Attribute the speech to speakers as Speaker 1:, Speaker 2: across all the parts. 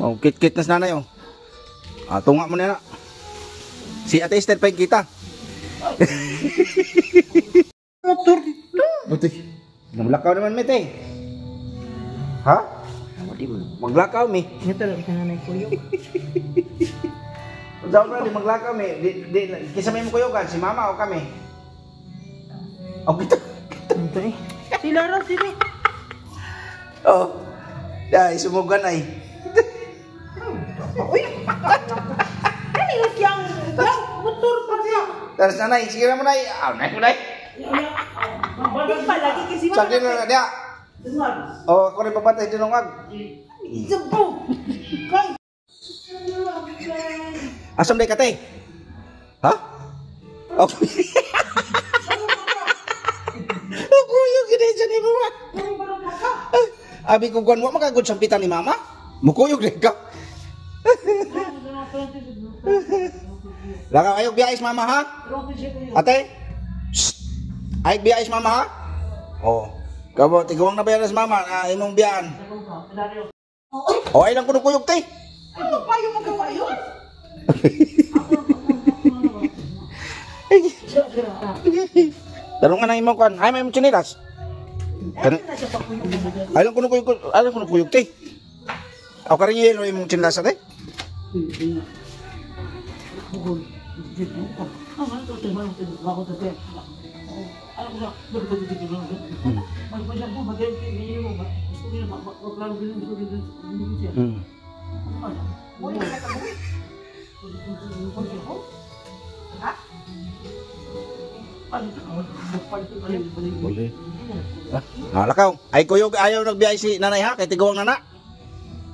Speaker 1: Oh, kit-kit na sa nanay, oh. Ah, tunga mo na na. Si Ate Esther pa yung kita. Motor dito. Buti. Naglakaw naman, Mete. Ha? Maglakaw, mi.
Speaker 2: Ito lang sa nanay kuyo.
Speaker 1: Daw na, di maglakaw, mi. Kisa may mo kuyogan, si mama o kami? O, kita.
Speaker 2: Ito eh. Sila raw, sila.
Speaker 1: Oh. Dahil, sumugan ay.
Speaker 2: Uy! Ano yung motor pa siya?
Speaker 1: Taras na, nay. Sige na mo, nay. Nay mo, nay.
Speaker 2: Hindi pa lagi kasi
Speaker 1: Sagdi na na, diya. Oh, ako rin papatay din ng wag.
Speaker 2: Isabog! Kay!
Speaker 1: Asam day kate? Ha? Okay. Ako yung ginedya ni mama. Abi ko guwan mo makagod sa pitan ni mama? Mukuyog rin ka. Laka ayog biyais mama ha? Ate? Shhh! Ayog biyais mama ha? Oh. Kabo, tigawang na bayan sa mama na imong biyaan. O ay lang kunukuyog te.
Speaker 2: Ano pa yung magawa yun?
Speaker 1: Tarong ka na imong kan. Ay may imong chinilas. Ay lang kunukuyog te. Ako ka rin yelo imong chinilas ate. Boleh. Lakaw. Ay kuyog ayaw nagbiyay si nanay ha kay tigawang nana.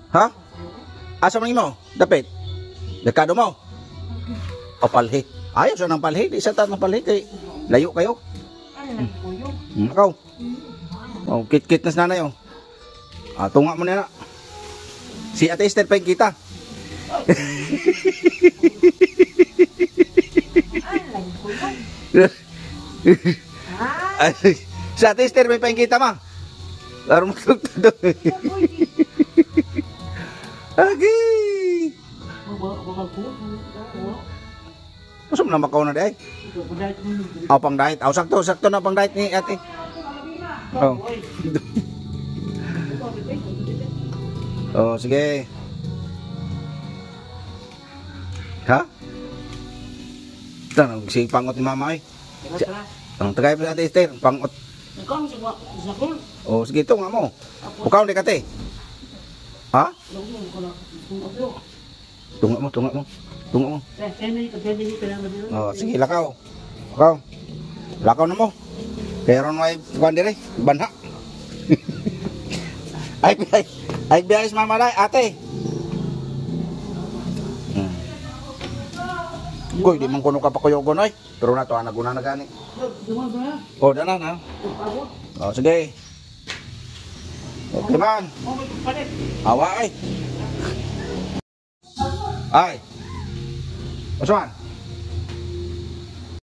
Speaker 1: Ha? Asa man imo? Dapit. Dekado mo. O palhi. Ayaw siya ng palhi. Di sa ta ng palhi kay layo kayo. Lakaw. Oh, kit-kit na sa nanay, oh. Ah, tunga mo na na. Si Ate Esther pa yung kita. Si Ate Esther may pa yung kita, ma. Laro mo tutulog. Agi. Masam na makaw na day. Aw pang diet. Aw sakto na pang diet ni ate. Oh. Oh, sige. Ha? Tanong si pangot ni mama ay. Ang tagay pa sa ate Esther, pangot. Oh, sige to nga mo. Bukaw ni kate. Ha? Tunga mo. Oh, sige lakaw. Lakaw na mo. Kaya ron may kuwan dire, banha. Ay biyayas mama day, ate. Goy, di man kuno ka pa kuyogon oy. Pero na to anaguna na gani. Oh, dana na. Oh, sige. Okay man. Awa ay. Ay. Osman.